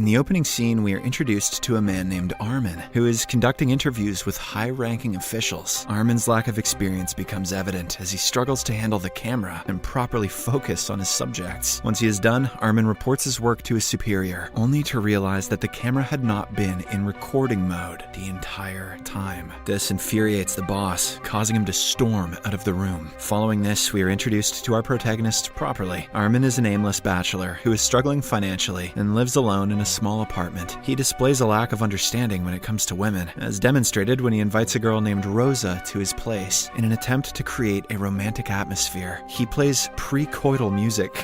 In the opening scene, we are introduced to a man named Armin, who is conducting interviews with high-ranking officials. Armin's lack of experience becomes evident as he struggles to handle the camera and properly focus on his subjects. Once he is done, Armin reports his work to his superior, only to realize that the camera had not been in recording mode the entire time. This infuriates the boss, causing him to storm out of the room. Following this, we are introduced to our protagonist properly. Armin is an aimless bachelor who is struggling financially and lives alone in a small apartment. He displays a lack of understanding when it comes to women, as demonstrated when he invites a girl named Rosa to his place in an attempt to create a romantic atmosphere. He plays pre-coital music.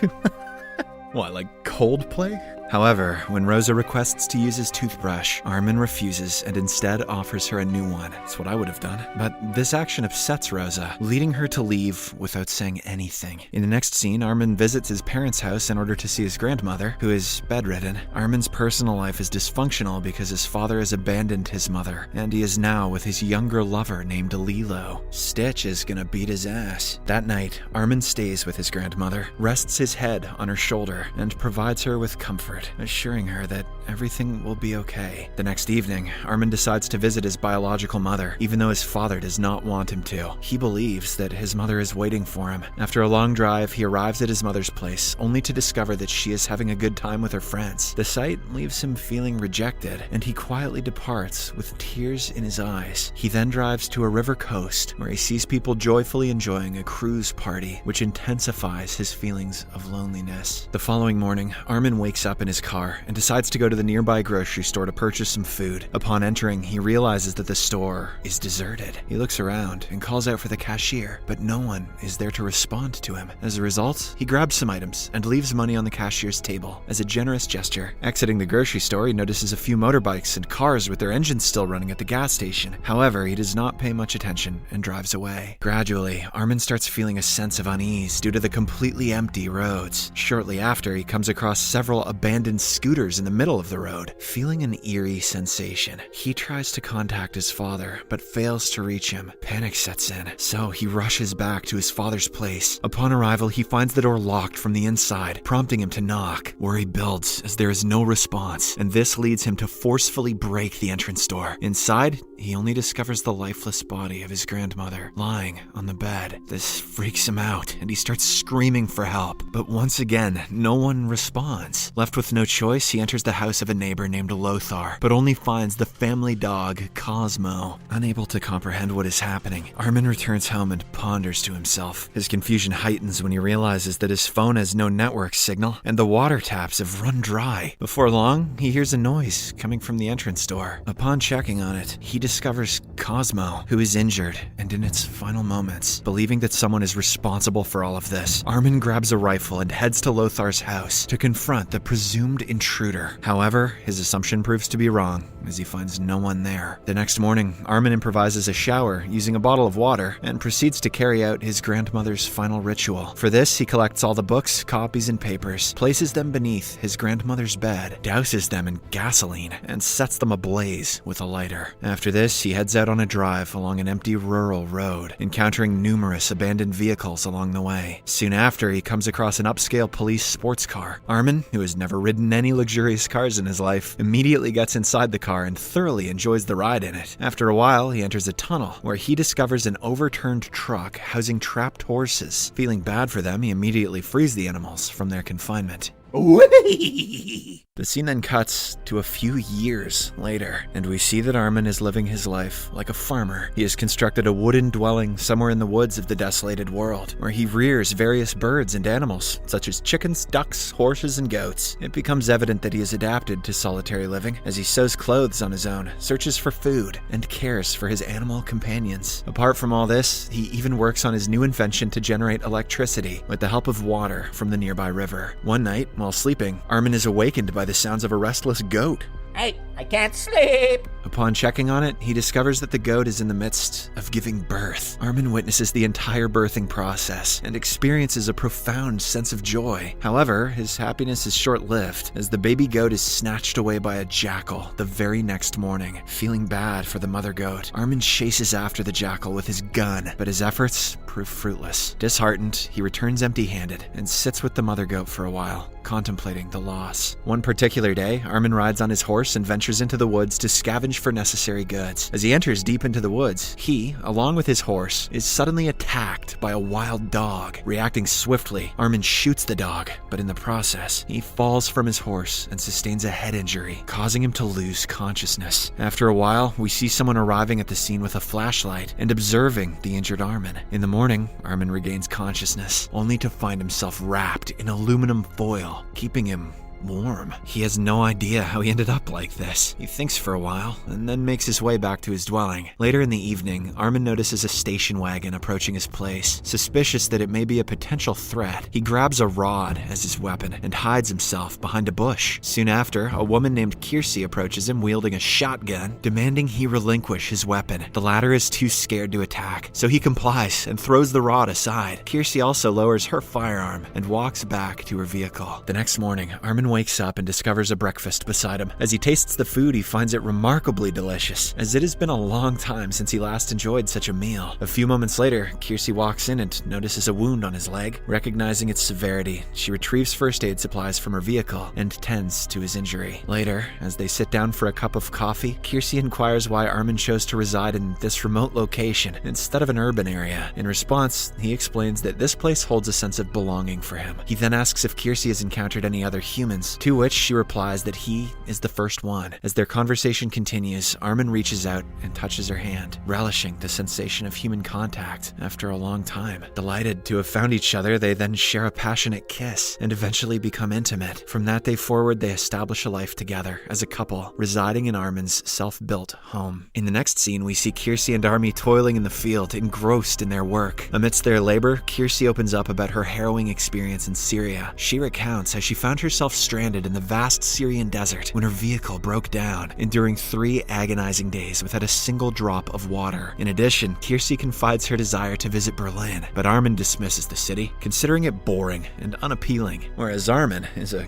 What, like Coldplay? However, when Rosa requests to use his toothbrush, Armin refuses and instead offers her a new one. That's what I would have done. But this action upsets Rosa, leading her to leave without saying anything. In the next scene, Armin visits his parents' house in order to see his grandmother, who is bedridden. Armin's personal life is dysfunctional because his father has abandoned his mother, and he is now with his younger lover named Lilo. Stitch is gonna beat his ass. That night, Armin stays with his grandmother, rests his head on her shoulder, and provides her with comfort, assuring her that everything will be okay. The next evening, Armin decides to visit his biological mother, even though his father does not want him to. He believes that his mother is waiting for him. After a long drive, he arrives at his mother's place, only to discover that she is having a good time with her friends. The sight leaves him feeling rejected, and he quietly departs with tears in his eyes. He then drives to a river coast, where he sees people joyfully enjoying a cruise party, which intensifies his feelings of loneliness. The following morning, Armin wakes up in his car and decides to go to the nearby grocery store to purchase some food. Upon entering, he realizes that the store is deserted. He looks around and calls out for the cashier, but no one is there to respond to him. As a result, he grabs some items and leaves money on the cashier's table as a generous gesture. Exiting the grocery store, he notices a few motorbikes and cars with their engines still running at the gas station. However, he does not pay much attention and drives away. Gradually, Armin starts feeling a sense of unease due to the completely empty roads. Shortly after, he comes across several abandoned scooters in the middle of the road. Feeling an eerie sensation, he tries to contact his father, but fails to reach him. Panic sets in, so he rushes back to his father's place. Upon arrival, he finds the door locked from the inside, prompting him to knock. Worry builds as there is no response, and this leads him to forcefully break the entrance door. Inside, he only discovers the lifeless body of his grandmother, lying on the bed. This freaks him out, and he starts screaming for help. But once again, no one responds. Left with no choice, he enters the house of a neighbor named Lothar, but only finds the family dog, Cosmo. Unable to comprehend what is happening, Armin returns home and ponders to himself. His confusion heightens when he realizes that his phone has no network signal, and the water taps have run dry. Before long, he hears a noise coming from the entrance door. Upon checking on it, he discovers Cosmo, who is injured and in its final moments. Believing that someone is responsible for all of this, Armin grabs a rifle and heads to Lothar's house to confront the presumed intruder. However, his assumption proves to be wrong, as he finds no one there. The next morning, Armin improvises a shower using a bottle of water and proceeds to carry out his grandmother's final ritual. For this, he collects all the books, copies, and papers, places them beneath his grandmother's bed, douses them in gasoline, and sets them ablaze with a lighter. After this, he heads out on a drive along an empty rural road, encountering numerous abandoned vehicles along the way. Soon after, he comes across an upscale police sports car. Armin, who has never ridden any luxurious cars in his life, immediately gets inside the car and thoroughly enjoys the ride in it. After a while, he enters a tunnel where he discovers an overturned truck housing trapped horses. Feeling bad for them, he immediately frees the animals from their confinement. The scene then cuts to a few years later, and we see that Armin is living his life like a farmer. He has constructed a wooden dwelling somewhere in the woods of the desolated world, where he rears various birds and animals, such as chickens, ducks, horses, and goats. It becomes evident that he has adapted to solitary living, as he sews clothes on his own, searches for food, and cares for his animal companions. Apart from all this, he even works on his new invention to generate electricity with the help of water from the nearby river. One night, while sleeping, Armin is awakened by the sounds of a restless goat. Hey, I can't sleep. Upon checking on it, he discovers that the goat is in the midst of giving birth. Armin witnesses the entire birthing process and experiences a profound sense of joy. However, his happiness is short-lived as the baby goat is snatched away by a jackal the very next morning. Feeling bad for the mother goat, Armin chases after the jackal with his gun, but his efforts prove fruitless. Disheartened, he returns empty-handed and sits with the mother goat for a while, contemplating the loss. One particular day, Armin rides on his horse and ventures into the woods to scavenge for necessary goods. As he enters deep into the woods, he, along with his horse, is suddenly attacked by a wild dog. Reacting swiftly, Armin shoots the dog, but in the process, he falls from his horse and sustains a head injury, causing him to lose consciousness. After a while, we see someone arriving at the scene with a flashlight and observing the injured Armin. In the morning, Armin regains consciousness, only to find himself wrapped in aluminum foil, keeping him warm. He has no idea how he ended up like this. He thinks for a while, and then makes his way back to his dwelling. Later in the evening, Armin notices a station wagon approaching his place. Suspicious that it may be a potential threat, he grabs a rod as his weapon and hides himself behind a bush. Soon after, a woman named Kiersey approaches him wielding a shotgun, demanding he relinquish his weapon. The latter is too scared to attack, so he complies and throws the rod aside. Kiersey also lowers her firearm and walks back to her vehicle. The next morning, Armin wakes up and discovers a breakfast beside him. As he tastes the food, he finds it remarkably delicious, as it has been a long time since he last enjoyed such a meal. A few moments later, Kiersey walks in and notices a wound on his leg. Recognizing its severity, she retrieves first aid supplies from her vehicle and tends to his injury. Later, as they sit down for a cup of coffee, Kiersey inquires why Armin chose to reside in this remote location instead of an urban area. In response, he explains that this place holds a sense of belonging for him. He then asks if Kiersey has encountered any other humans, to which she replies that he is the first one. As their conversation continues, Armin reaches out and touches her hand, relishing the sensation of human contact after a long time. Delighted to have found each other, they then share a passionate kiss and eventually become intimate. From that day forward, they establish a life together as a couple, residing in Armin's self-built home. In the next scene, we see Kiersey and Armin toiling in the field, engrossed in their work. Amidst their labor, Kiersey opens up about her harrowing experience in Syria. She recounts how she found herself stranded in the vast Syrian desert when her vehicle broke down, enduring 3 agonizing days without a single drop of water. In addition, Kiersey confides her desire to visit Berlin, but Armin dismisses the city, considering it boring and unappealing, whereas Armin is a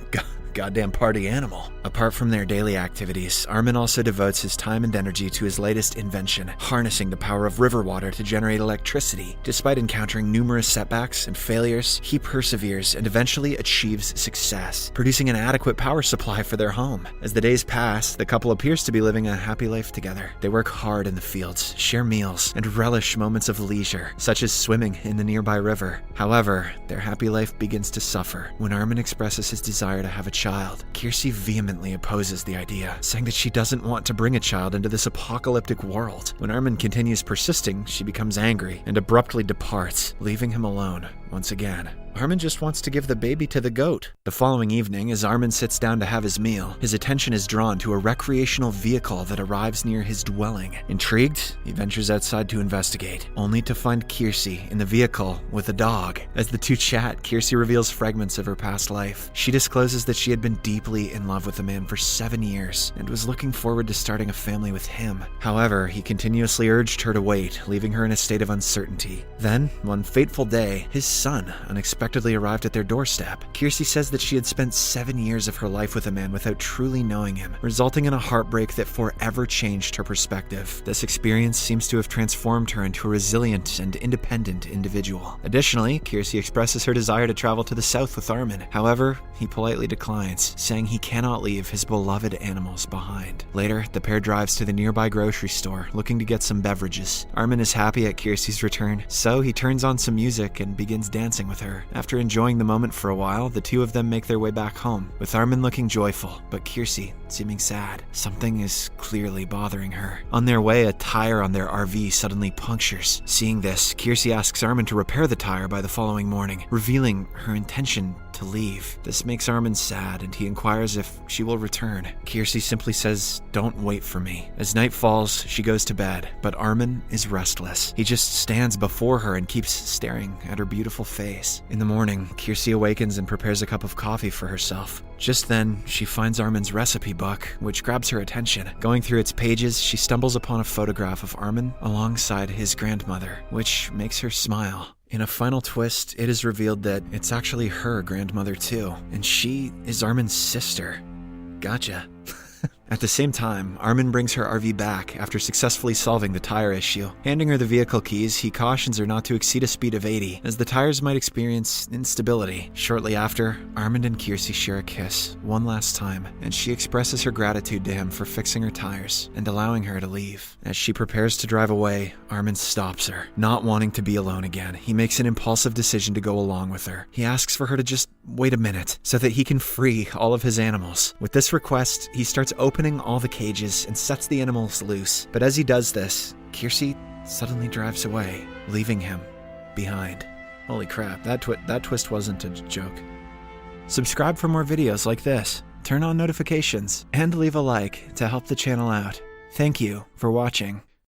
goddamn party animal. Apart from their daily activities, Armin also devotes his time and energy to his latest invention, harnessing the power of river water to generate electricity. Despite encountering numerous setbacks and failures, he perseveres and eventually achieves success, producing an adequate power supply for their home. As the days pass, the couple appears to be living a happy life together. They work hard in the fields, share meals, and relish moments of leisure, such as swimming in the nearby river. However, their happy life begins to suffer when Armin expresses his desire to have a child. Kiersey vehemently opposes the idea, saying that she doesn't want to bring a child into this apocalyptic world. When Armin continues persisting, she becomes angry and abruptly departs, leaving him alone once again. Armin just wants to give the baby to the goat. The following evening, as Armin sits down to have his meal, his attention is drawn to a recreational vehicle that arrives near his dwelling. Intrigued, he ventures outside to investigate, only to find Kiersey in the vehicle with a dog. As the two chat, Kiersey reveals fragments of her past life. She discloses that she had been deeply in love with a man for 7 years and was looking forward to starting a family with him. However, he continuously urged her to wait, leaving her in a state of uncertainty. Then, one fateful day, his son unexpectedly arrived at their doorstep. Kiersey says that she had spent 7 years of her life with a man without truly knowing him, resulting in a heartbreak that forever changed her perspective. This experience seems to have transformed her into a resilient and independent individual. Additionally, Kiersey expresses her desire to travel to the south with Armin. However, he politely declines, saying he cannot leave his beloved animals behind. Later, the pair drives to the nearby grocery store, looking to get some beverages. Armin is happy at Kiersey's return, so he turns on some music and begins dancing with her. After enjoying the moment for a while, the two of them make their way back home, with Armin looking joyful, but Kiersey seeming sad. Something is clearly bothering her. On their way, a tire on their RV suddenly punctures. Seeing this, Kiersey asks Armin to repair the tire by the following morning, revealing her intention to leave. This makes Armin sad, and he inquires if she will return. Kiersey simply says, "Don't wait for me." As night falls, she goes to bed, but Armin is restless. He just stands before her and keeps staring at her beautiful awful face. In the morning, Kiersey awakens and prepares a cup of coffee for herself. Just then, she finds Armin's recipe book, which grabs her attention. Going through its pages, she stumbles upon a photograph of Armin alongside his grandmother, which makes her smile. In a final twist, it is revealed that it's actually her grandmother too, and she is Armin's sister. Gotcha. At the same time, Armin brings her RV back after successfully solving the tire issue. Handing her the vehicle keys, he cautions her not to exceed a speed of 80, as the tires might experience instability. Shortly after, Armin and Kiersey share a kiss one last time, and she expresses her gratitude to him for fixing her tires and allowing her to leave. As she prepares to drive away, Armin stops her. Not wanting to be alone again, he makes an impulsive decision to go along with her. He asks for her to just wait a minute so that he can free all of his animals. With this request, he starts opening all the cages and sets the animals loose. But as he does this, Kiersey suddenly drives away, leaving him behind. Holy crap, that twist wasn't a joke. Subscribe for more videos like this, turn on notifications, and leave a like to help the channel out. Thank you for watching.